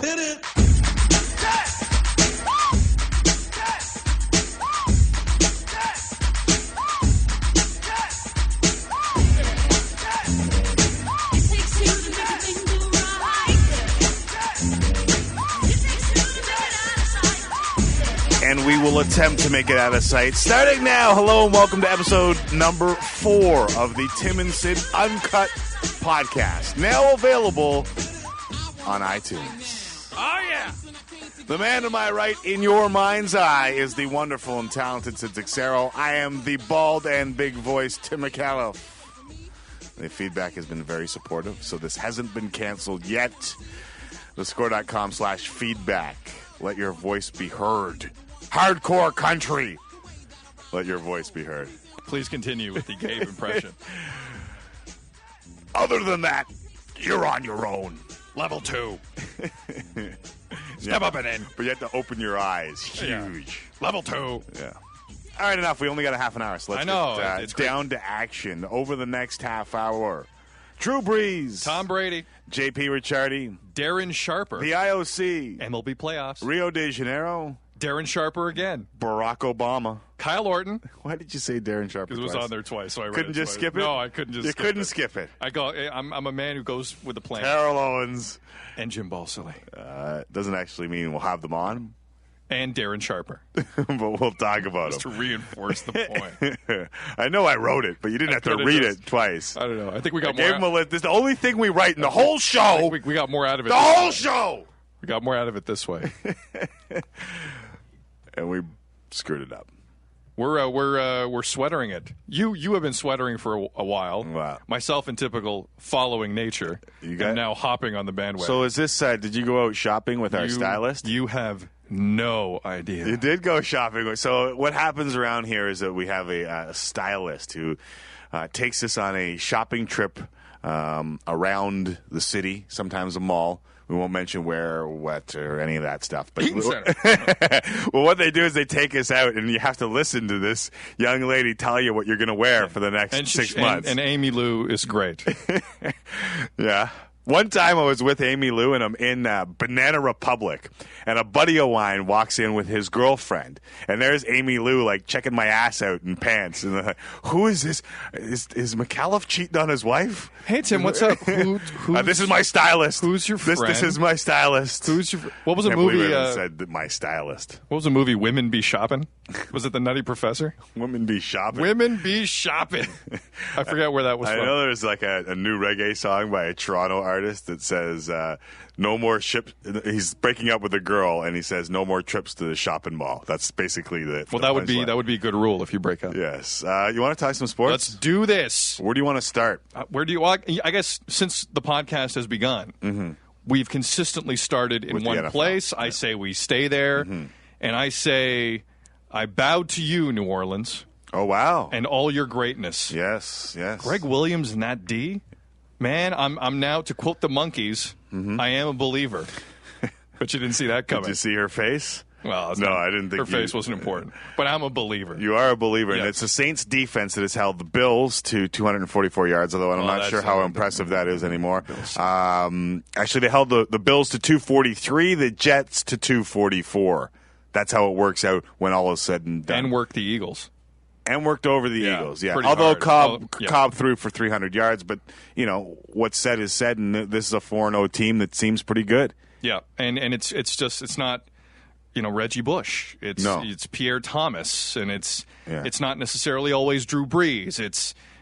Hit it. And we will attempt to make it out of sight. Starting now, hello and welcome to episode number 4 of the Tim and Sid Uncut podcast. Now available on iTunes. Oh, yeah. The man to my right, in your mind's eye, is the wonderful and talented Sid Xero. I am the bald and big-voiced Tim McAuliffe. The feedback has been very supportive, so this hasn't been canceled yet. TheScore.com/feedback. Let your voice be heard. Hardcore country. Let your voice be heard. Please continue with the Gabe impression. Other than that, you're on your own. Level 2. Step up and in. But you have to open your eyes. Huge. Yeah. Level 2. Yeah. All right, enough. We only got a half an hour, so let's get it's down to action over the next half hour. Drew Brees. Tom Brady. JP Ricciardi. Darren Sharper. The IOC. MLB playoffs. Rio de Janeiro. Darren Sharper again. Barack Obama. Kyle Orton. Why did you say Darren Sharper? Because it was on there twice, so I read couldn't it just twice. skip it? No, I couldn't just skip it. You couldn't skip it. I'm a man who goes with the plan. Carol Owens. And Jim Balsillie. Doesn't actually mean we'll have them on. And Darren Sharper. But we'll talk about just them. to reinforce the point. I know I wrote it, but you didn't have to read it twice. I don't know. I think we got more. Gave him a list. This is the only thing we write in the whole show. We got more out of it. The whole show. We got more out of it this way. And we screwed it up. We're sweatering it. You have been sweatering for a while. Wow. Myself, in typical following nature, am now hopping on the bandwagon. So is this? Did you go out shopping with our stylist? You have no idea. You did go shopping. So what happens around here is that we have a stylist who takes us on a shopping trip around the city, sometimes a mall. We won't mention where or what or any of that stuff. But well, what they do is they take us out, and you have to listen to this young lady tell you what you're going to wear for the next 6 months. And Amy Lou is great. Yeah. One time I was with Amy Lou, and I'm in Banana Republic, and a buddy of mine walks in with his girlfriend, and there's Amy Lou, like, checking my ass out in pants. And they're like, who is this? Is McAuliffe cheating on his wife? Hey, Tim, what's up? This is my stylist. Who's your friend? This is my stylist. What was a movie? Said that my stylist. What was the movie? Women Be Shopping? Was it The Nutty Professor? Women Be Shopping. Women Be Shopping. I forget where that was from. I know there's like a new reggae song by a Toronto artist that says no more ships. He's breaking up with a girl, and he says no more trips to the shopping mall. That's basically the. Well, that would be a good rule if you break up. Yes. You want to talk some sports? Let's do this. Where do you want to start? I guess since the podcast has begun, we've consistently started in one place. I say we stay there, and I say I bow to you, New Orleans. Oh, wow. And all your greatness. Yes. Greg Williams and that D. Man, I'm now, to quote the Monkees, I am a believer. But you didn't see that coming. Did you see her face? Well, no, I didn't think her face wasn't important. But I'm a believer. You are a believer, yes. And it's the Saints' defense that has held the Bills to 244 yards, although I'm not sure how impressive that is anymore. Actually, they held the Bills to 243, the Jets to 244. That's how it works out when all is said and done. And worked the Eagles. And worked over the Eagles, yeah. Although Cobb threw for 300 yards, but, what's said is said, and this is a 4-0 team that seems pretty good. Yeah, and it's not, Reggie Bush. It's Pierre Thomas, and it's not necessarily always Drew Brees.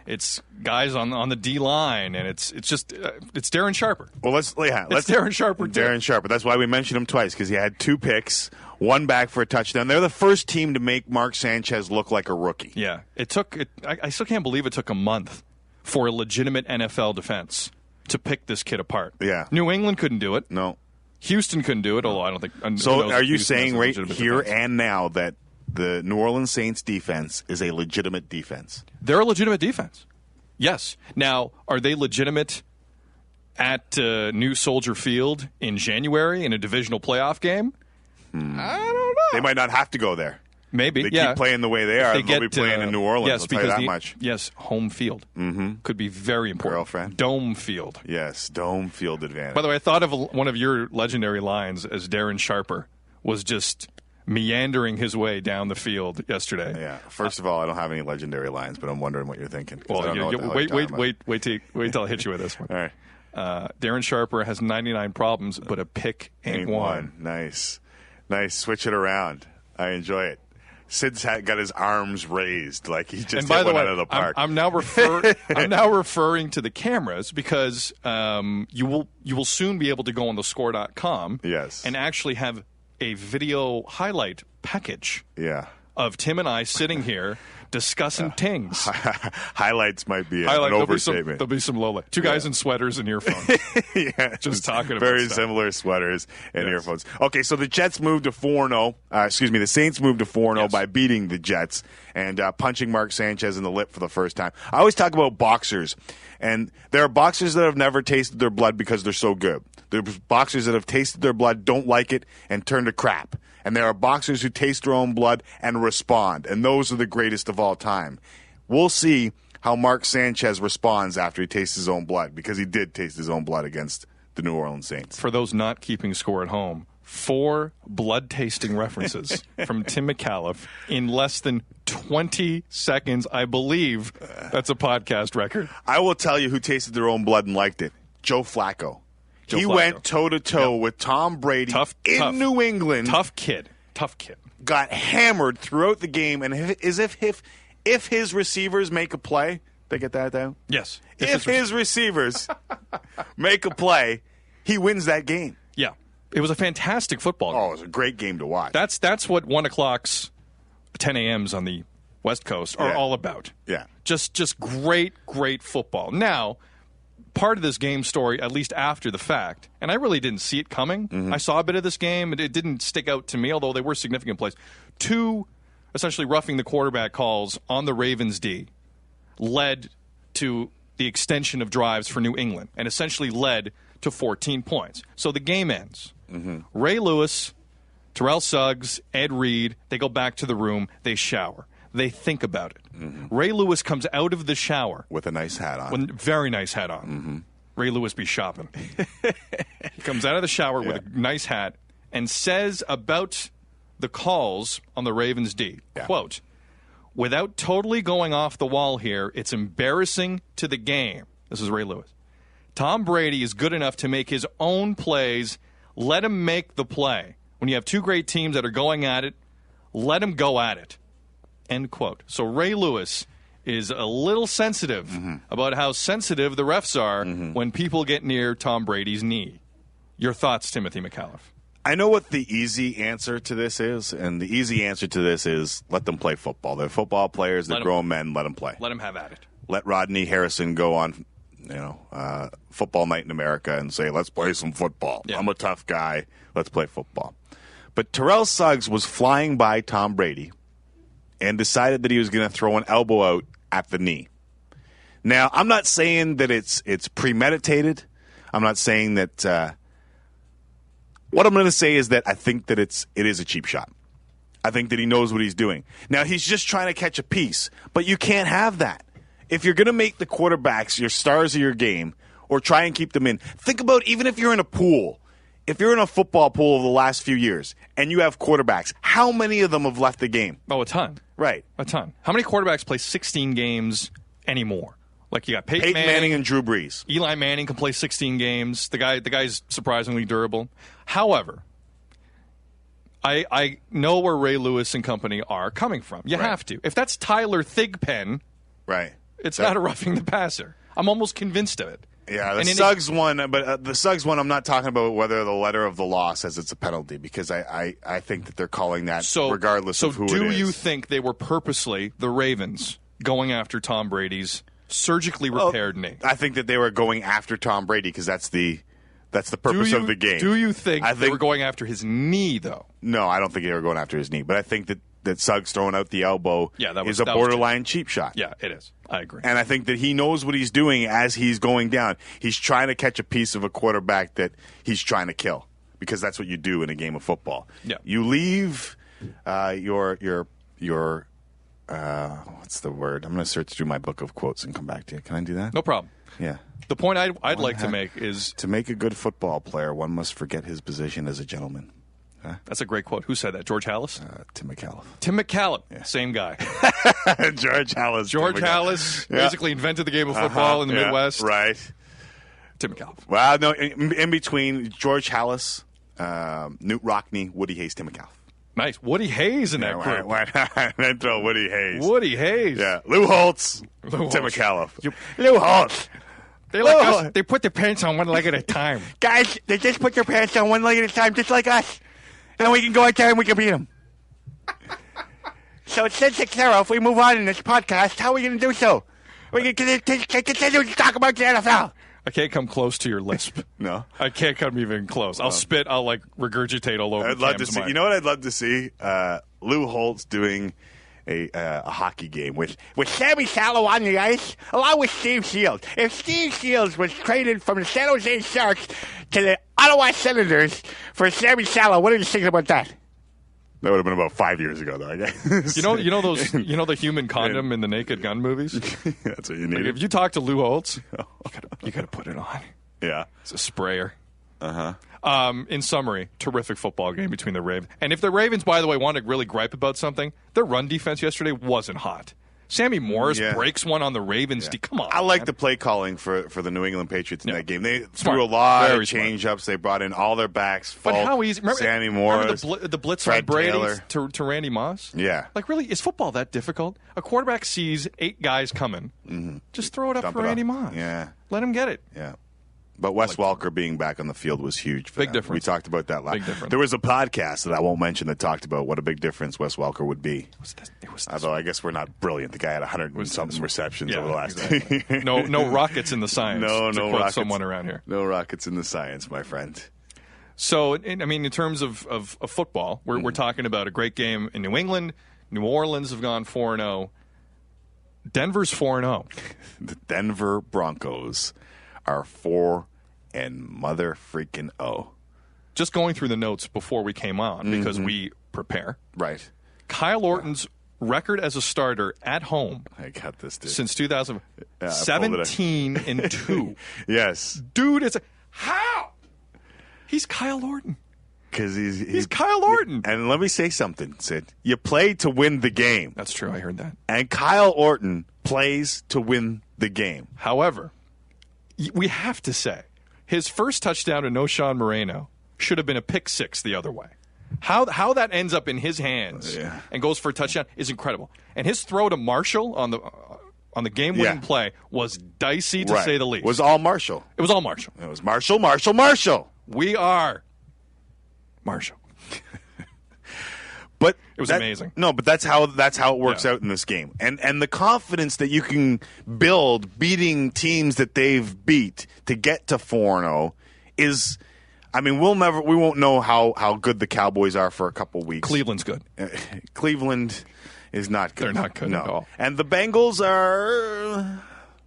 It's guys on the D line, and it's Darren Sharper. Well, let's Darren Sharper too. Darren Sharper. That's why we mentioned him twice, because he had 2 picks, 1 back for a touchdown. They're the first team to make Mark Sanchez look like a rookie. Yeah, I still can't believe it took a month for a legitimate NFL defense to pick this kid apart. Yeah, New England couldn't do it. No, Houston couldn't do it. Although I don't think. So, are you saying right here and now that the New Orleans Saints defense is a legitimate defense? They're a legitimate defense. Yes. Now, are they legitimate at New Soldier Field in January in a divisional playoff game? I don't know. They might not have to go there. Maybe, they keep playing the way they are, they'll be playing in New Orleans. Yes, I'll tell you that much. Yes, home field could be very important. Girlfriend. Dome field. Yes, dome field advantage. By the way, I thought of one of your legendary lines as Darren Sharper was just meandering his way down the field yesterday. Yeah. First of all, I don't have any legendary lines, but I'm wondering what you're thinking. Well, wait till I hit you with this one. All right. Darren Sharper has 99 problems, but a pick ain't one. Nice. Switch it around. I enjoy it. Sid's got his arms raised like he just hit one out of the park. I'm now referring to the cameras because you will soon be able to go on thescore.com and actually have a video highlight package of Tim and I sitting here discussing things. Highlights might be an overstatement. There'll be some low light. Two guys in sweaters and earphones. Just talking about very similar sweaters and earphones. Okay, so the Jets moved to 4-0. The Saints moved to 4-0 by beating the Jets and punching Mark Sanchez in the lip for the first time. I always talk about boxers, and there are boxers that have never tasted their blood because they're so good. There's boxers that have tasted their blood, don't like it, and turn to crap. And there are boxers who taste their own blood and respond, and those are the greatest of all time. We'll see how Mark Sanchez responds after he tastes his own blood, because he did taste his own blood against the New Orleans Saints. For those not keeping score at home, 4 blood-tasting references from Tim McAuliffe in less than 20 seconds. I believe that's a podcast record. I will tell you who tasted their own blood and liked it. Joe Flacco. He went toe-to-toe with Tom Brady in New England. Tough kid. Got hammered throughout the game, and if his receivers make a play, they get that down? Yes. If his receivers make a play, he wins that game. Yeah. It was a fantastic football game. Oh, it was a great game to watch. That's what 1 o'clock's 10 a.m.s on the West Coast are all about. Yeah. Just great football. Now, part of this game story, at least after the fact, and I really didn't see it coming. I saw a bit of this game, and it didn't stick out to me, although they were significant plays. 2 essentially roughing the quarterback calls on the Ravens D led to the extension of drives for New England and essentially led to 14 points. So the game ends. Ray Lewis, Terrell Suggs, Ed Reed, they go back to the room, they shower. They think about it. Ray Lewis comes out of the shower. With a nice hat on. Very nice hat on. Ray Lewis be shopping. He comes out of the shower with a nice hat and says about the calls on the Ravens D, quote, "Without totally going off the wall here, it's embarrassing to the game." This is Ray Lewis. "Tom Brady is good enough to make his own plays. Let him make the play. When you have 2 great teams that are going at it, let him go at it." End quote. So Ray Lewis is a little sensitive about how sensitive the refs are when people get near Tom Brady's knee. Your thoughts, Timothy McAuliffe? I know what the easy answer to this is, and the easy answer to this is let them play football. They're football players. They're grown men. Let them play. Let them have at it. Let Rodney Harrison go on, Football Night in America and say, let's play some football. Yeah. I'm a tough guy. Let's play football. But Terrell Suggs was flying by Tom Brady and decided that he was going to throw an elbow out at the knee. Now, I'm not saying that it's premeditated. I'm not saying that what I'm going to say is that I think that it is a cheap shot. I think that he knows what he's doing. Now, he's just trying to catch a piece, but you can't have that. If you're going to make the quarterbacks your stars of your game or try and keep them in, think about even if you're in a pool, if you're in a football pool over the last few years and you have quarterbacks, how many of them have left the game? Oh, a ton. Right. A ton. How many quarterbacks play 16 games anymore? Like you got Peyton Manning and Drew Brees. Eli Manning can play 16 games. The guy's surprisingly durable. However, I know where Ray Lewis and company are coming from. You have to. If that's Tyler Thigpen, it's not a roughing the passer. I'm almost convinced of it. Yeah, the Suggs one, but the Suggs one, I'm not talking about whether the letter of the law says it's a penalty, because I think that they're calling that regardless of who it is. So do you think they were purposely, the Ravens, going after Tom Brady's surgically repaired knee? I think that they were going after Tom Brady because that's the purpose of the game. Do you think they were going after his knee, though? No, I don't think they were going after his knee, but I think that Suggs throwing out the elbow is a borderline cheap shot. Yeah, it is. I agree. And I think that he knows what he's doing as he's going down. He's trying to catch a piece of a quarterback that he's trying to kill, because that's what you do in a game of football. Yeah. You leave your your what's the word? I'm going to search through my book of quotes and come back to you. Can I do that? No problem. Yeah. The point I'd like to make is... To make a good football player, one must forget his position as a gentleman. Huh? That's a great quote. Who said that? George Halas? Tim McAuliffe. Tim McAuliffe. Yeah. Same guy. George Halas. George Halas basically invented the game of football in the Midwest. Right. Tim McAuliffe. Well, no, in between George Halas, Newt Rockne, Woody Hayes, Tim McAuliffe. Nice. Woody Hayes in that group. Why not throw Woody Hayes? Woody Hayes. Yeah. Lou Holtz. Tim McAuliffe. Lou Holtz. They like us. They put their pants on one leg at a time. Guys, they just put their pants on one leg at a time, just like us. And we can go out there and we can beat them. So it's 6-0. If we move on in this podcast, how are we going to do so? We can continue to talk about the NFL. I can't come close to your lisp. No, I can't come even close. I'll spit. I'll like regurgitate all over. I'd love to Cam's see. mind. You know what I'd love to see? Lou Holtz doing a hockey game with Sammy Sallow on the ice, along with Steve Shields. If Steve Shields was traded from the San Jose Sharks to the Ottawa Senators for Sammy Sallow, what do you think about that? That would have been about 5 years ago, though, I guess. You know the human condom in the Naked Gun movies? That's what you need. Like if you talk to Lou Holtz, you got to put it on. Yeah. It's a sprayer. Uh-huh. In summary, terrific football game between the Ravens. And if the Ravens, by the way, want to really gripe about something, their run defense yesterday wasn't hot. Sammy Morris breaks one on the Ravens. Yeah. Come on. I like the play calling for the New England Patriots in that game. They Smart. threw a lot Very of change-ups. They brought in all their backs. But how easy. Remember, Sammy Morris. Remember the blitz Fred on Brady Taylor. to Randy Moss? Yeah. Like, really, is football that difficult? A quarterback sees 8 guys coming. Mm-hmm. Just throw it up Dump for it Randy up. Moss. Yeah. Let him get it. Yeah. But Wes Welker being back on the field was huge. Big difference. We talked about that last. Big difference. There was a podcast that I won't mention that talked about what a big difference Wes Welker would be. It was Although I guess we're not brilliant. The guy had 100 and something receptions over the last exactly. 2 years. No rockets in the science. No to quote rockets. Someone around here. No rockets in the science, my friend. So, in terms of football, we're talking about a great game in New England. New Orleans have gone 4-0. Denver's 4-0. The Denver Broncos are 4 and mother freaking oh. Just going through the notes before we came on because we prepare. Right. Kyle Orton's record as a starter at home. I got this, dude. Since 2017 and 2. Yes. Dude, how? He's Kyle Orton. Because he's Kyle Orton. And let me say something, Sid. You play to win the game. That's true. I heard that. And Kyle Orton plays to win the game. However, we have to say, his first touchdown to Noshawn Moreno should have been a pick six the other way. How that ends up in his hands and goes for a touchdown is incredible. And his throw to Marshall on the game-winning play was dicey to say the least. It was all Marshall. It was all Marshall. It was Marshall. We are Marshall. But it was amazing. No, but that's how it works out in this game. And the confidence that you can build beating teams that they've beat to get to 4-0 is, I mean, we won't know how good the Cowboys are for a couple weeks. Cleveland's good. Cleveland is not good. They're not good at all. And the Bengals are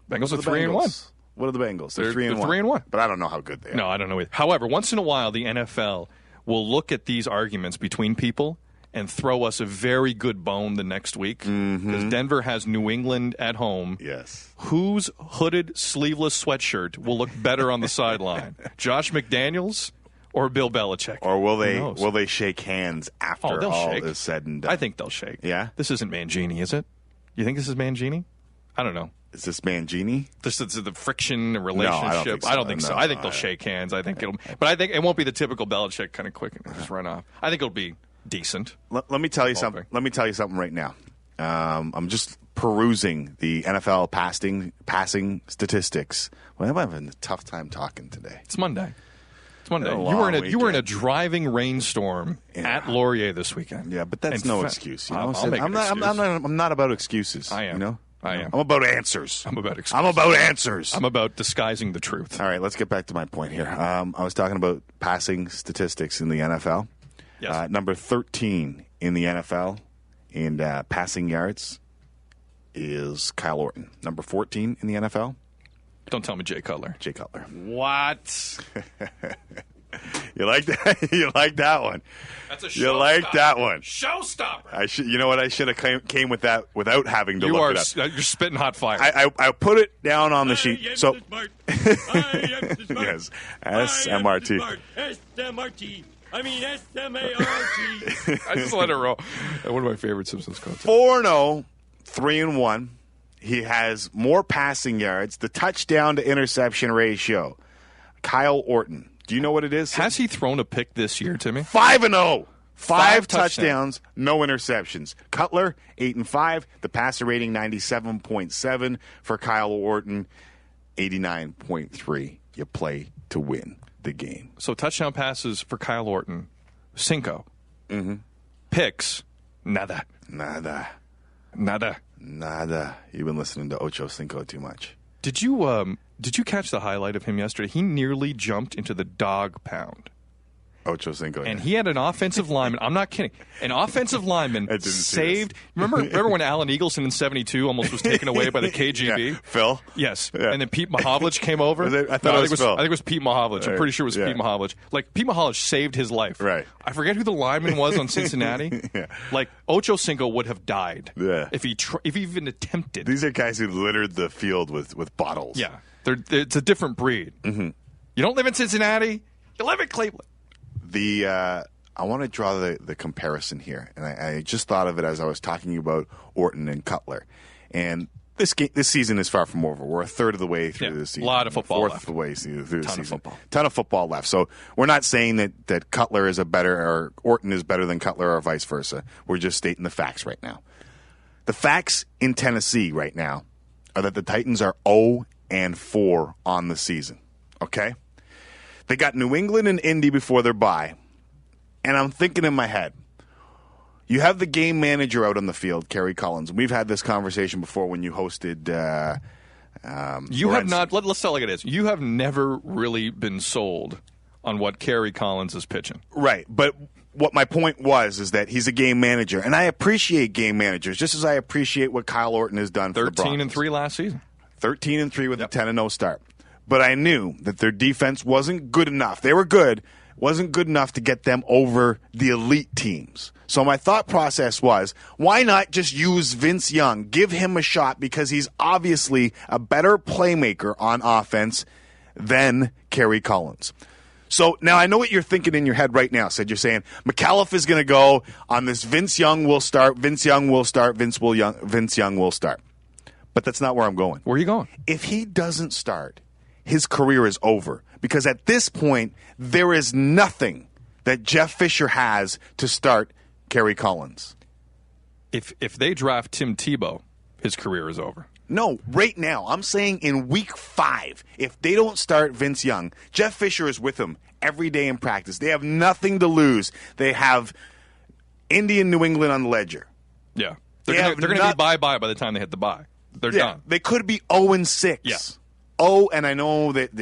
3-1. What are the Bengals? They're 3-1. 3-1. But I don't know how good they are. No, I don't know either. However, once in a while, the NFL will look at these arguments between people and throw us a very good bone the next week. Because Denver has New England at home. Yes. Whose hooded, sleeveless sweatshirt will look better on the sideline? Josh McDaniels or Bill Belichick? Or will they shake hands after all is said and done? I think they'll shake. Yeah? This isn't Mangini, is it? You think this is Mangini? I don't know. Is this Mangini? This is the friction and relationship. No, I don't think so. I think they'll shake hands. I think I think it won't be the typical Belichick kind of quick and just run off. I think it'll be decent. Let me tell you something. Let me tell you something right now. I'm just perusing the NFL passing statistics. Well, I'm having a tough time talking today. It's Monday. You were in a driving rainstorm at Laurier this weekend. Yeah, but that's no excuse. You know? I'm not about excuses. I am. You know? I am. I'm about answers. I'm about excuses. I'm about answers. I'm about disguising the truth. All right, let's get back to my point here. I was talking about passing statistics in the NFL. Yes. Number 13 in the NFL in passing yards is Kyle Orton. Number 14 in the NFL. Don't tell me Jay Cutler. Jay Cutler. What? You like that? You like that one? That's a showstopper. You like that one? You like that one? That's a showstopper. You like that one? Showstopper. You know what? I should have came with that without having to look it up. You're spitting hot fire. I put it down on the sheet. So, Yes, SMRT. SMRT. I mean SMART. I just let it roll. One of my favorite Simpsons quotes. 4-0, 3-1. He has more passing yards. The touchdown to interception ratio. Kyle Orton. Do you know what it is? Has he thrown a pick this year, Timmy? 5-0. Five touchdowns. touchdowns, no interceptions. Cutler, 8-5. The passer rating, 97.7 for Kyle Orton, 89.3. You play to win the game. So touchdown passes for Kyle Orton, Cinco. Mm-hmm. Picks, nada. Nada. You've been listening to Ocho Cinco too much. Did you catch the highlight of him yesterday? He nearly jumped into the dog pound. Ocho Cinco. And he had an offensive lineman. I'm not kidding. An offensive lineman saved. Remember when Alan Eagleson in '72 almost was taken away by the KGB? Yeah. Phil? Yes. Yeah. And then Pete Mahovlich came over. I thought it was Phil. I think it was Pete Mahovlich. I'm pretty sure it was Pete Mahovlich. Like, Pete Mahovlich saved his life. Right. I forget who the lineman was on Cincinnati. Yeah. Like, Ocho Cinco would have died if he even attempted. These are guys who littered the field with bottles. Yeah. It's a different breed. Mm-hmm. You don't live in Cincinnati. You live in Cleveland. I want to draw the comparison here, and I just thought of it as I was talking about Orton and Cutler. And this season is far from over. We're a third of the way through the season. A lot of football Fourth left. of the way through the season. Of football. Ton of football left. So we're not saying that Cutler is or Orton is better than Cutler or vice versa. We're just stating the facts right now. The facts in Tennessee right now are that the Titans are 0-4 on the season. Okay? They got New England and Indy before their bye. And I'm thinking in my head, you have the game manager out on the field, Kerry Collins. We've had this conversation before when you hosted. You have not. Let's tell it like it is. You have never really been sold on what Kerry Collins is pitching. Right, but what my point was is that he's a game manager, and I appreciate game managers just as I appreciate what Kyle Orton has done for the Broncos. 13-3 last season. 13-3 with a 10-0 start. But I knew that their defense wasn't good enough. They were good. Wasn't good enough to get them over the elite teams. So my thought process was, why not just use Vince Young, give him a shot, because he's obviously a better playmaker on offense than Kerry Collins. So now I know what you're thinking in your head right now, Sid. You're saying, McAuliffe is going to go on this Vince Young will start, Vince Young will start, Vince Young will start. But that's not where I'm going. Where are you going? If he doesn't start, his career is over. Because at this point, there is nothing that Jeff Fisher has to start Kerry Collins. If they draft Tim Tebow, his career is over. No, right now. I'm saying in week 5, if they don't start Vince Young, Jeff Fisher is with him every day in practice. They have nothing to lose. They have Indy and New England on the ledger. Yeah. They're going to be bye-bye by the time they hit the bye. They're done. They could be 0-6. Yeah. Oh, and I know that,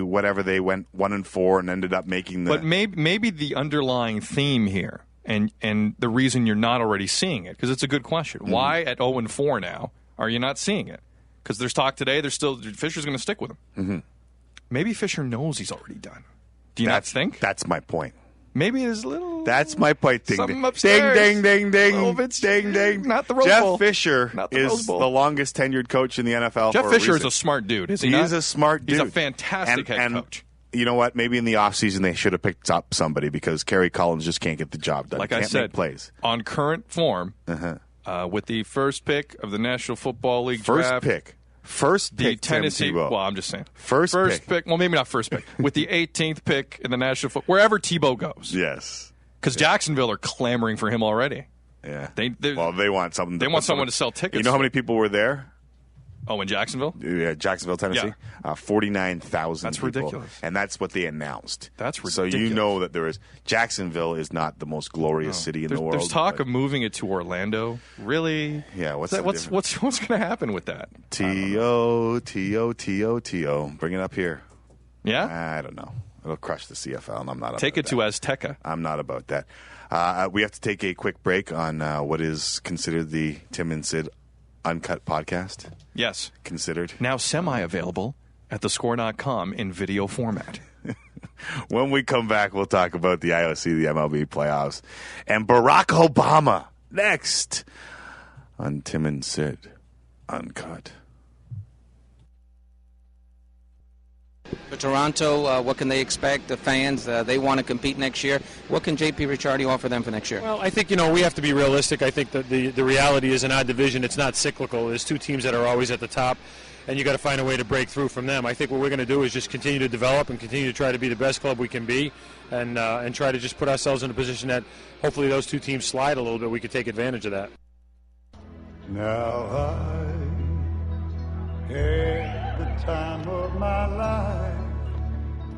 whatever, they went 1-4 and ended up making the... But maybe the underlying theme here, and the reason you're not already seeing it, because it's a good question. Mm-hmm. Why at 0-4 now are you not seeing it? Because there's talk today, Fisher's going to stick with him. Mm-hmm. Maybe Fisher knows he's already done. Do you not think? That's my point. Maybe there's a little... That's my point. Something upstairs. Ding, ding, ding, ding. Ding, ding. Not the Rose Bowl. Jeff Fisher is the longest tenured coach in the NFL. Jeff Fisher is a smart dude, is he not? He's a smart dude. He's a fantastic head coach. You know what? Maybe in the offseason they should have picked up somebody because Kerry Collins just can't get the job done. Like can't I said, make plays. On current form, with the first pick of the National Football League draft. First pick, Tennessee. Well, I'm just saying. First pick. Well, maybe not first pick. With the 18th pick in the National Football, wherever Tebow goes. Yes. Because Jacksonville are clamoring for him already. Yeah. They want something. They want someone to sell tickets. You know how many people were there? Oh, in Jacksonville? Yeah, Jacksonville, Tennessee. Yeah. 49,000 That's people. ridiculous. And that's what they announced. That's ridiculous. So you know that there is... Jacksonville is not the most glorious city in the world. There's talk of moving it to Orlando. Really? Yeah, what's going to happen with that? T-O. Bring it up here. Yeah? I don't know. It'll crush the CFL, and I'm not about Take it to Azteca. I'm not about that. We have to take a quick break on what is considered the Tim and Sid Uncut podcast. Yes. Considered. Now semi-available at thescore.com in video format. When we come back, we'll talk about the IOC, the MLB playoffs, and Barack Obama next on Tim and Sid Uncut. For Toronto, what can they expect? The fans, they want to compete next year. What can J.P. Ricciardi offer them for next year? Well, I think, we have to be realistic. I think that the reality is in our division, it's not cyclical. There's two teams that are always at the top, and you got to find a way to break through from them. I think what we're going to do is just continue to develop and continue to try to be the best club we can be, and try to just put ourselves in a position that hopefully those two teams slide a little bit. We could take advantage of that. Now I had the time of my life.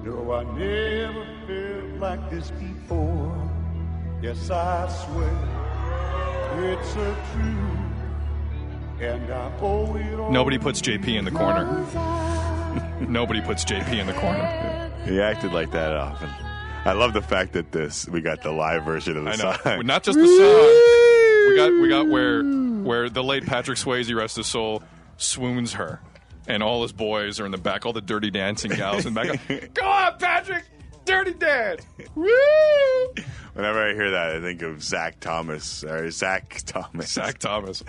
No, I never felt like this before. Yes, I swear it's a truth, and I owe it all. Nobody puts JP in the corner. Nobody puts JP in the corner. He acted like that often. I love the fact that we got the live version of the song. Not just the song. We got where the late Patrick Swayze, rest his soul, swoons her. And all his boys are in the back, all the Dirty Dancing gals in the back. Go on, Patrick! Dirty Dance! Woo! Whenever I hear that, I think of Zach Thomas. Zach Thomas.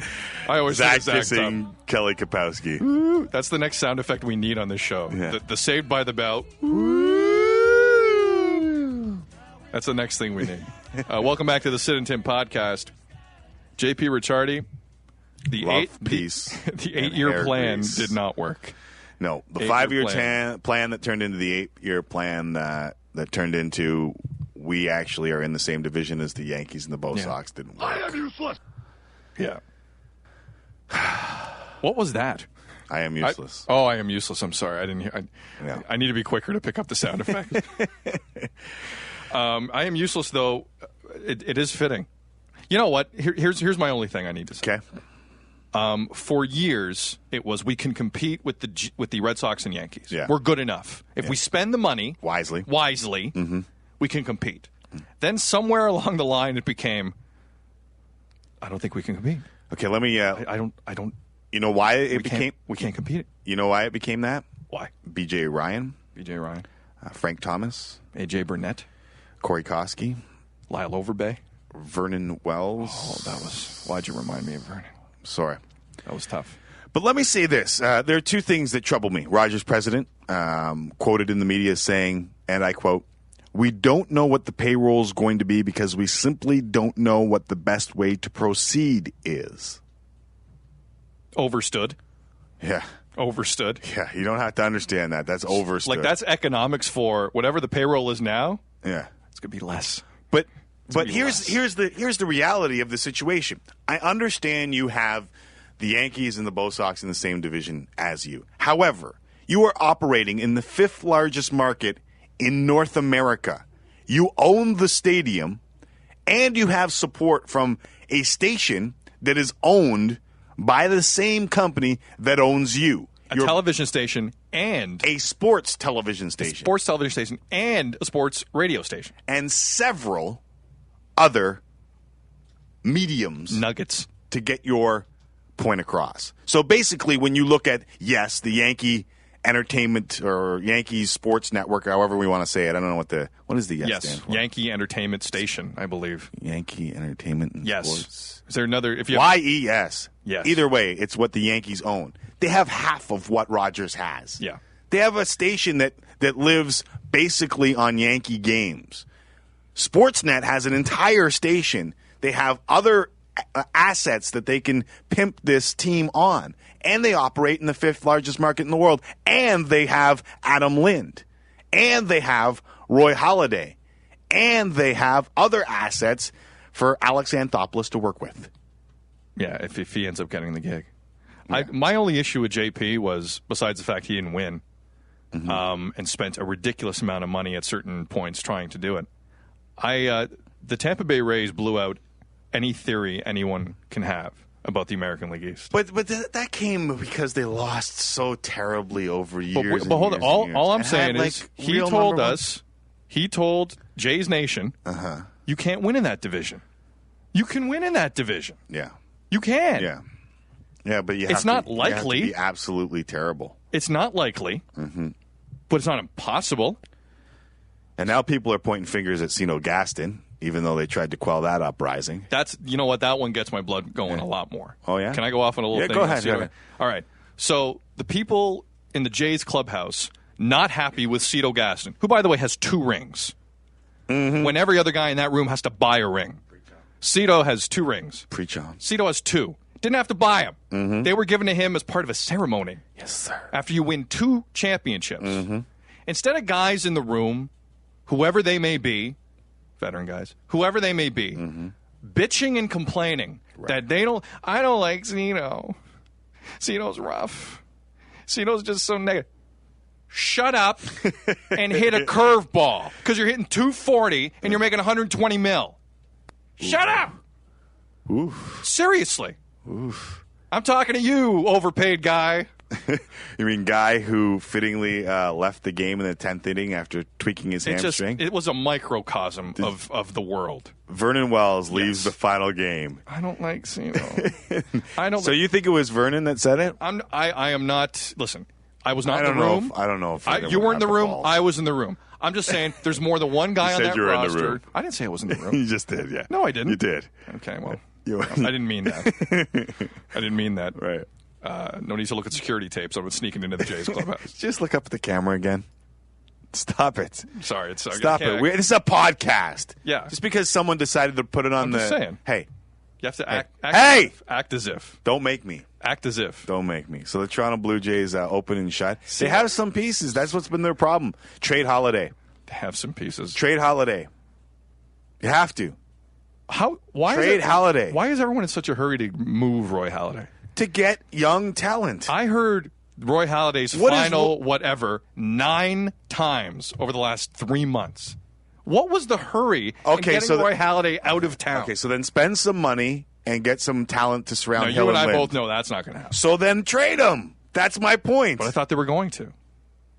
I always Zach think of Zach kissing Kelly Kapowski. Woo! That's the next sound effect we need on this show. Yeah. The Saved by the Bell. Woo! That's the next thing we need. Welcome back to the Sid and Tim podcast. JP Ricciardi. The 8-year plan did not work. No, the 5-year plan that turned into the 8-year plan that turned into we actually are in the same division as the Yankees and the Bo Sox didn't work. I am useless. Yeah. What was that? I am useless. I am useless. I'm sorry. I didn't hear. I need to be quicker to pick up the sound effect. I am useless, though. It is fitting. You know what? Here's my only thing I need to say. Okay. For years, it was we can compete with the Red Sox and Yankees. Yeah. We're good enough. If we spend the money wisely, mm-hmm. we can compete. Mm-hmm. Then somewhere along the line, it became, I don't think we can compete. Okay, let me. I don't. You know why it became? We can't compete. You know why it became that? Why? B.J. Ryan, Frank Thomas, A.J. Burnett, Corey Koski, Lyle Overbay, Vernon Wells. Oh, that was. Why'd you remind me of Vernon? Sorry. That was tough. But let me say this. There are two things that trouble me. Rogers' president quoted in the media saying, and I quote, "We don't know what the payroll is going to be because we simply don't know what the best way to proceed is." Overstood. Yeah. Overstood. Yeah, you don't have to understand that. That's overstood. Like, that's economics for whatever the payroll is now. Yeah. It's going to be less. But here's the reality of the situation. I understand you have the Yankees and the Bo Sox in the same division as you. However, you are operating in the 5th largest market in North America. You own the stadium, and you have support from a station that is owned by the same company that owns you. A television station and a sports television station. A sports television station and a sports radio station. And several other mediums nuggets to get your point across. So basically, when you look at, yes, the Yankee Entertainment or Yankees Sports Network, however we want to say it, I don't know what is the yes stand for? Yankee Entertainment Station, I believe. Yankee Entertainment and Sports. Is there another? If you YES. Yes. Either way, it's what the Yankees own. They have half of what Rogers has. Yeah. They have a station that lives basically on Yankee games. Sportsnet has an entire station. They have other assets that they can pimp this team on. And they operate in the 5th largest market in the world. And they have Adam Lind. And they have Roy Halladay. And they have other assets for Alex Anthopoulos to work with. Yeah, if he ends up getting the gig. Yeah. My only issue with JP was, besides the fact he didn't win, and spent a ridiculous amount of money at certain points trying to do it, the Tampa Bay Rays blew out any theory anyone can have about the American League East. But that came because they lost so terribly over years. But hold on. All I'm saying is he told Jays Nation, you can't win in that division. You can win in that division. Yeah. You can. Yeah. Yeah, but it's not likely. You have to be absolutely terrible. It's not likely, but it's not impossible. And now people are pointing fingers at Sino Gaston, even though they tried to quell that uprising. You know what? That one gets my blood going a lot more. Oh, yeah? Can I go off on a little thing? Go ahead. All right. So the people in the Jays clubhouse not happy with Cito Gaston, who, by the way, has 2 rings. Mm-hmm. When every other guy in that room has to buy a ring. Cito has 2 rings. Preach on. Cito has 2. Didn't have to buy them. Mm-hmm. They were given to him as part of a ceremony. Yes, sir. After you win 2 championships. Mm-hmm. Instead of guys in the room, whoever they may be, veteran guys, whoever they may be, bitching and complaining that I don't like Cito. Cito's rough. Cito's just so negative. Shut up and hit a curveball because you're hitting 240 and you're making 120 mil. Shut up. Oof. Seriously. Oof. I'm talking to you, overpaid guy. You mean guy who fittingly left the game in the 10th inning after tweaking his hamstring? It was a microcosm of the world. Vernon Wells leaves the final game. I don't like Cito. So you think it was Vernon that said it? I am not. Listen, I was not in the room. I don't know if you weren't in the room. Balls. I was in the room. I'm just saying there's more than one guy on that roster. In the room. I didn't say I was in the room. You just did, yeah. No, I didn't. You did. Okay, well, I didn't mean that. I didn't mean that. Right. No need to look at security tapes. I was sneaking into the Jays clubhouse. Just look up at the camera again. Stop it. Sorry. Stop it. This is a podcast. Yeah. Just because someone decided to put it on I'm just saying. Hey. You have to act as if. Don't make me. Act as if. Don't make me. So the Toronto Blue Jays open and shut. They have some pieces. That's what's been their problem. Trade Holiday. They have some pieces. Trade Holiday. You have to. Trade Holiday. Why is everyone in such a hurry to move Roy Halladay? To get young talent. I heard Roy Halladay's whatever 9 times over the last 3 months. What was the hurry in getting Roy Halladay out of town? Okay, so then spend some money and get some talent to surround Hill and I Lind. both know that's not going to happen. So then trade him. That's my point. But I thought they were going to.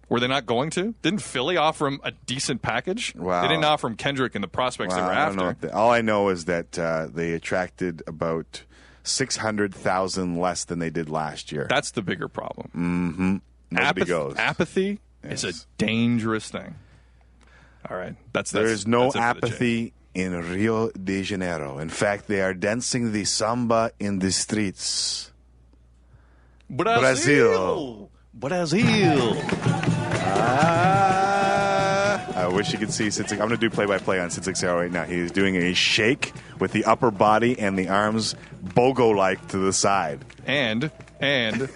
Were they not going to? Didn't Philly offer him a decent package? Wow. They didn't offer him Kendrick and the prospects they were after. All I know is that they attracted about 600,000 less than they did last year. That's the bigger problem. Mm-hmm. Nobody goes. Apathy is a dangerous thing. All right. There is no apathy in Rio de Janeiro. In fact, they are dancing the samba in the streets. Brazil. I wish you could see Sid. I'm going to do play-by-play on Sid Sixero right now. He's doing a shake with the upper body and the arms bogo-like to the side. And and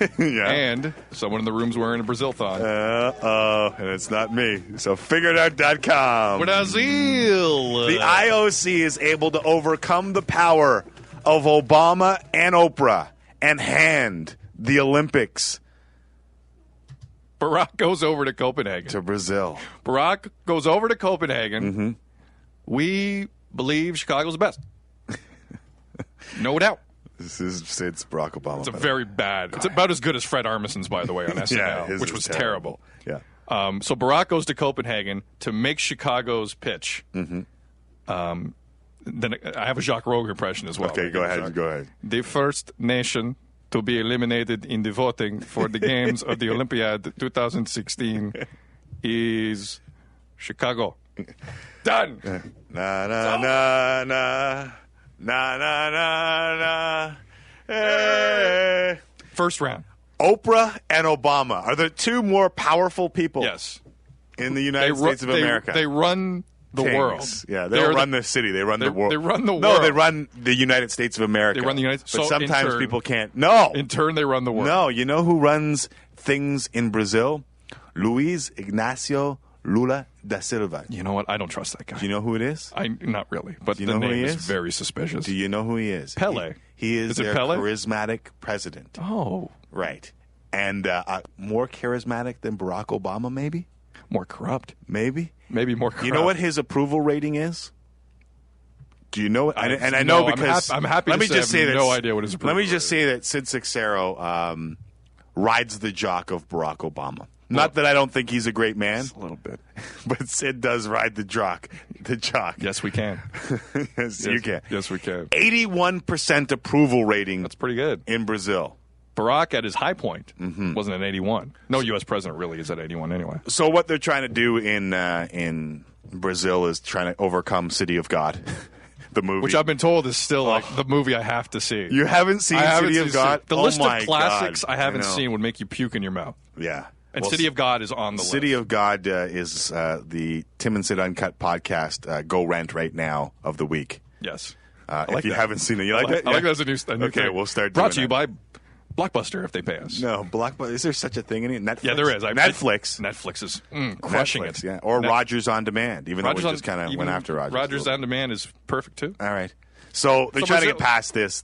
someone in the room's wearing a Brazil thong. And it's not me. So figureout.com. Brazil. The IOC is able to overcome the power of Obama and Oprah and hand the Olympics Barack goes over to Copenhagen. To Brazil. Barack goes over to Copenhagen. Mm-hmm. We believe Chicago's the best. No doubt. This is Sid's Barack Obama. It's a very bad. It's about as good as Fred Armisen's, by the way, on SNL, which was terrible. Yeah. So Barack goes to Copenhagen to make Chicago's pitch. Mm-hmm. Then I have a Jacques Roger impression as well. Okay, go ahead. The first nation to be eliminated in the voting for the games of the Olympiad 2016 is Chicago. Done. Na na na na na na na. Hey. First round. Oprah and Obama are the 2 more powerful people. Yes. In the United States of America. They run the world. Yeah, they don't run the city. They run the world. They run the world. No, they run the United States of America. They run the United States. But sometimes people can't. No. In turn, they run the world. No, you know who runs things in Brazil? Luiz Ignacio Lula da Silva. You know what? I don't trust that guy. Do you know who it is? Not really, but the name is very suspicious. Do you know who he is? Pele. He is their charismatic president. Oh. Right. And more charismatic than Barack Obama, maybe? More corrupt. Maybe more corrupt. You know what his approval rating is? Do you know? I know because I'm happy. Let me just say no idea what his approval. Let me just say that Sid Sixero rides the jock of Barack Obama. Not that I don't think he's a great man, a little bit, but Sid does ride the jock. Yes, we can. yes, you can. Yes, we can. 81% approval rating. That's pretty good in Brazil. Barack at his high point wasn't at 81. No U.S. president really is at 81 anyway. So what they're trying to do in Brazil is trying to overcome City of God, the movie. Which I've been told is still like the movie I have to see. You haven't seen City of God? The list of classics God. I haven't seen would make you puke in your mouth. Yeah. And City of God is on the list. City of God is the Tim and Sid Uncut podcast Go Rent right now of the week. Yes. If you haven't seen it, you like it? I like that as a new thing. Okay, we'll start Brought doing to you by Blockbuster if they pay us. No, Blockbuster. Is there such a thing in it? Netflix? Yeah, there is. Netflix. Netflix is crushing Netflix, it. Yeah. Or Rogers On Demand, even though we just kind of went after Rogers. Rogers On Demand is perfect, too. All right. So they're trying to get past this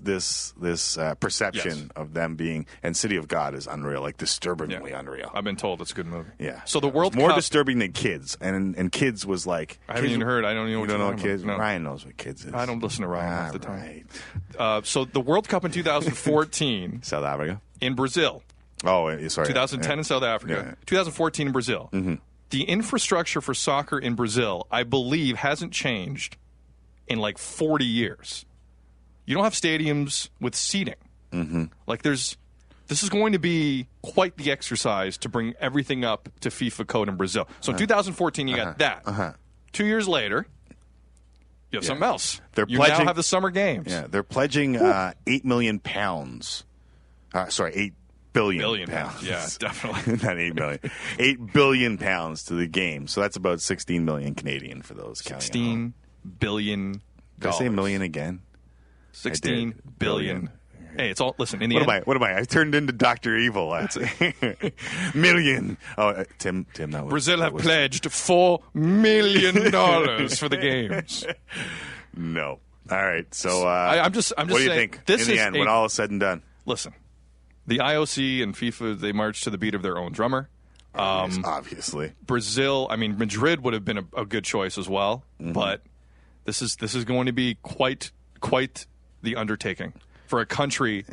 perception of them being, and City of God is unreal, like disturbingly unreal. I've been told it's a good movie. Yeah. So the World more Cup, disturbing than Kids, and Kids was like I haven't even heard. I don't even know what you don't know you're Kids. about. No. Ryan knows what Kids is. I don't listen to Ryan half the time. Right. So the World Cup in 2014 South Africa. in Brazil. Oh, sorry. 2010 in South Africa. 2014 in Brazil. Mm-hmm. The infrastructure for soccer in Brazil, I believe, hasn't changed in like 40 years. You don't have stadiums with seating. Mm-hmm. Like this is going to be quite the exercise to bring everything up to FIFA code in Brazil. So in 2014, you got that. 2 years later, you have something else. You now have the summer games. Yeah, they're pledging £8 million. Sorry, 8 billion pounds. Yeah, definitely. Not 8 million. 8 billion pounds to the game. So that's about 16 million Canadian for those. 16 billion. Did I say million again? 16 billion. Hey, it's all. Listen, in the end. What am I? I turned into Dr. Evil. Million. Oh, Tim, that was. Brazil have pledged $4 million for the games. No. All right. So, I'm just. What do you think in the end when all is said and done? Listen, the IOC and FIFA, they march to the beat of their own drummer. Obviously. Brazil. I mean, Madrid would have been a good choice as well, but this is going to be quite the undertaking for a country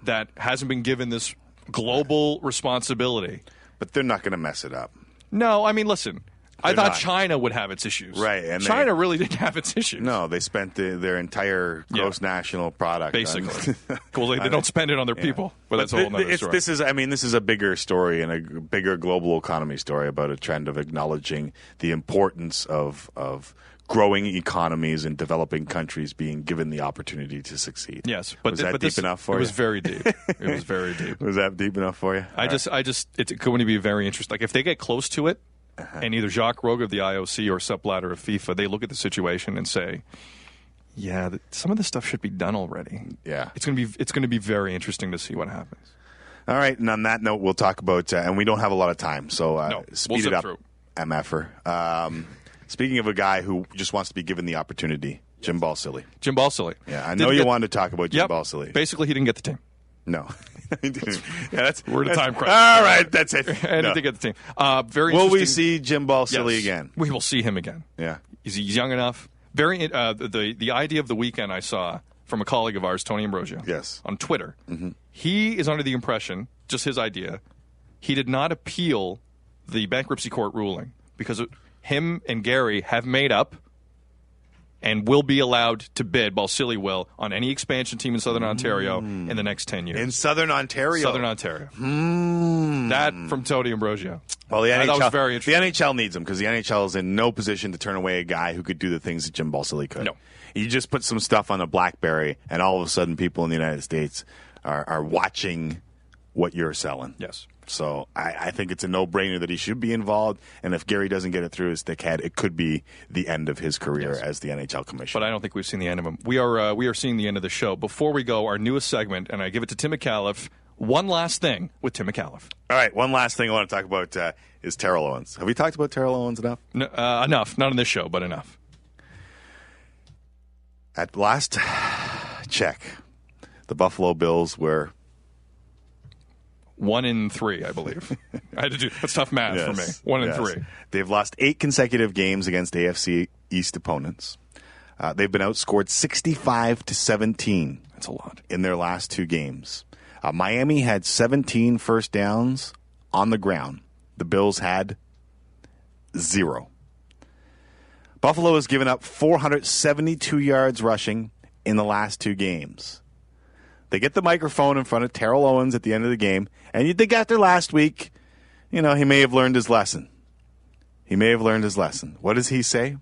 that hasn't been given this global responsibility. But they're not going to mess it up. No, I mean, listen, I thought China would have its issues. Right. And China really didn't have its issues. No, they spent their entire gross national product. Basically. They don't spend it on their people. But that's a whole other story. This is a bigger story and a bigger global economy story about a trend of acknowledging the importance of growing economies and developing countries being given the opportunity to succeed. Yes, but was that deep enough for you? It was very deep. It was very deep. Was that deep enough for you? It's going to be very interesting. Like if they get close to it, and either Jacques Rogue of the IOC or Sepp Blatter of FIFA, they look at the situation and say, "Yeah, some of this stuff should be done already." Yeah, it's going to be very interesting to see what happens. All right, and on that note, we'll talk about, and we don't have a lot of time, so speed it up, through. MFer. Speaking of a guy who just wants to be given the opportunity, Jim Balsillie. Jim Balsillie. Yeah, I know you wanted to talk about Jim Balsillie. Basically, he didn't get the team. No. We're at a time crisis. All right, that's it. And he didn't get the team. Very will interesting. we see Jim Balsillie again? We will see him again. Yeah. He's young enough. Very. The idea of the weekend I saw from a colleague of ours, Tony Ambrosio, on Twitter. Mm-hmm. He is under the impression, just his idea, he did not appeal the bankruptcy court ruling because him and Gary have made up and will be allowed to bid, Balsillie will, on any expansion team in Southern Ontario in the next 10 years. In Southern Ontario? Southern Ontario. That from Tony Ambrosio. Well, the NHL, was very interesting. The NHL needs him because the NHL is in no position to turn away a guy who could do the things that Jim Balsillie could. No. You just put some stuff on a BlackBerry, and all of a sudden people in the United States are watching what you're selling. Yes. So I think it's a no-brainer that he should be involved, and if Gary doesn't get it through his thick head, it could be the end of his career as the NHL commissioner. But I don't think we've seen the end of him. We are seeing the end of the show. Before we go, our newest segment, and I give it to Tim McAuliffe, one last thing with Tim McAuliffe. All right, one last thing I want to talk about is Terrell Owens. Have we talked about Terrell Owens enough? No, enough. Not on this show, but enough. At last check, the Buffalo Bills were 1-3, I believe. I had to do that's tough math for me. 1-3. They've lost 8 consecutive games against AFC East opponents. They've been outscored 65-17. That's a lot in their last 2 games. Miami had 17 first downs on the ground. The Bills had 0. Buffalo has given up 472 yards rushing in the last 2 games. They get the microphone in front of Terrell Owens at the end of the game, and you'd think after last week, he may have learned his lesson. he may have learned his lesson. What does he say?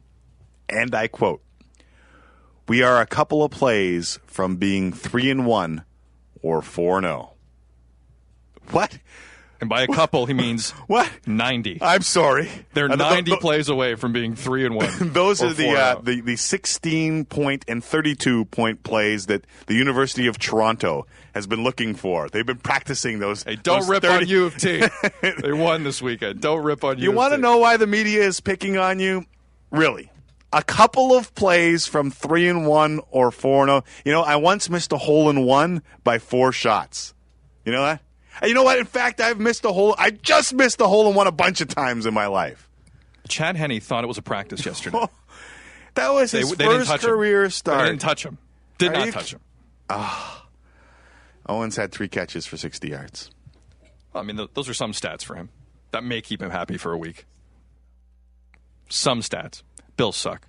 And I quote, "We are a couple of plays from being 3-1 or 4-0. What? And by a couple, he means What? 90. I'm sorry. They're 90 plays away from being 3-1. Those are the 4-0. 16-point and 32-point plays that the University of Toronto has been looking for. They've been practicing those. Hey, don't those rip 30 on U of T. They won this weekend. Don't rip on U You of T. want to know why the media is picking on you? Really? A couple of plays from 3-1 or 4-0. You know, I once missed a hole-in-one by 4 shots. You know that? You know what? In fact, I just missed a hole-in-one a bunch of times in my life. Chad Henne thought it was a practice yesterday. That was his first career start. They didn't touch him. Did not touch him. Owens had 3 catches for 60 yards. Well, I mean, those are some stats for him. That may keep him happy for a week. Some stats. Bills suck.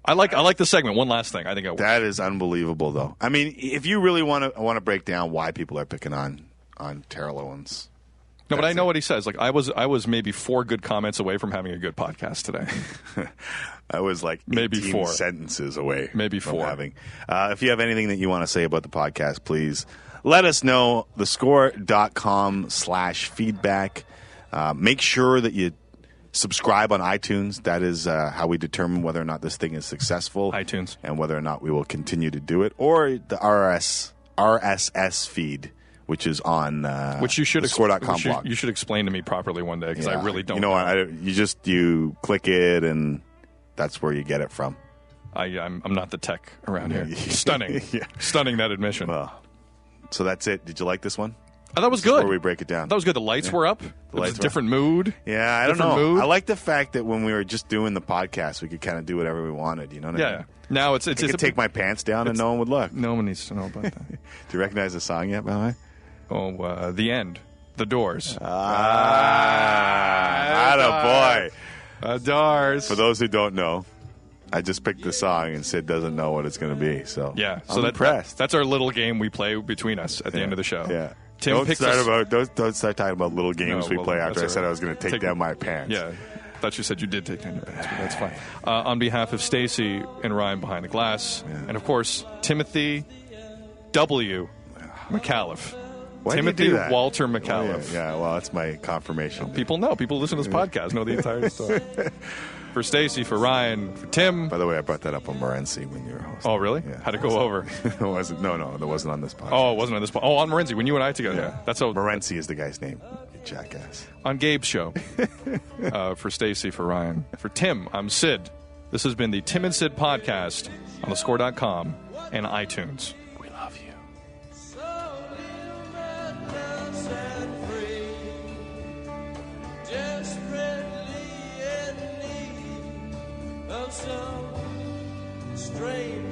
I like the segment. One last thing. I think that is unbelievable, though. I mean, if you really want to break down why people are picking on Terrell Owens. No, but I know what he says. Like I was maybe 4 good comments away from having a good podcast today. I was like maybe 4 sentences away. Maybe from 4. Having. If you have anything that you want to say about the podcast, please let us know. thescore.com/feedback. Make sure that you subscribe on iTunes. That is how we determine whether or not this thing is successful. iTunes. And whether or not we will continue to do it. Or the RSS feed, which is on which you should score.com blog. You should explain to me properly one day because I really don't. You know what? You click it and that's where you get it from. I'm not the tech around here. Stunning. Yeah. Stunning, that admission. Well, so that's it. Did you like this one? Oh, that was good. Where we break it down. That was good. The lights were up. It was a different mood. Yeah, I don't know. I like the fact that when we were just doing the podcast, we could kind of do whatever we wanted. You know what I mean? Yeah. Now I could take my pants down and no one would look. No one needs to know about that. Do you recognize the song yet, by the way? Oh, The End. The Doors. Attaboy. Doors. For those who don't know, I just picked the song and Sid doesn't know what it's going to be. So yeah, I'm impressed. That's our little game we play between us at the end of the show. Yeah. Tim don't start talking about little games we play after I said I was going to take down my pants. Yeah. I thought you said you did take down your pants, but that's fine. On behalf of Stacy and Ryan behind the glass, and of course Timothy W. McAuliffe. Why Timothy do you do that? Walter McAuliffe. Yeah, well, that's my confirmation. People know. People listen to this podcast know the entire story. For Stacy, for Ryan, for Tim. By the way, I brought that up on Morency when you were hosting. Oh, really? Yeah. How'd it go over? It wasn't. No, that wasn't on this podcast. Oh, it wasn't on this podcast. Oh, on Morency, when you and I together. Yeah. That's how Morency is the guy's name. You jackass. On Gabe's show. For Stacy, for Ryan. For Tim, I'm Sid. This has been the Tim and Sid podcast on thescore.com and iTunes. We love you. Some strange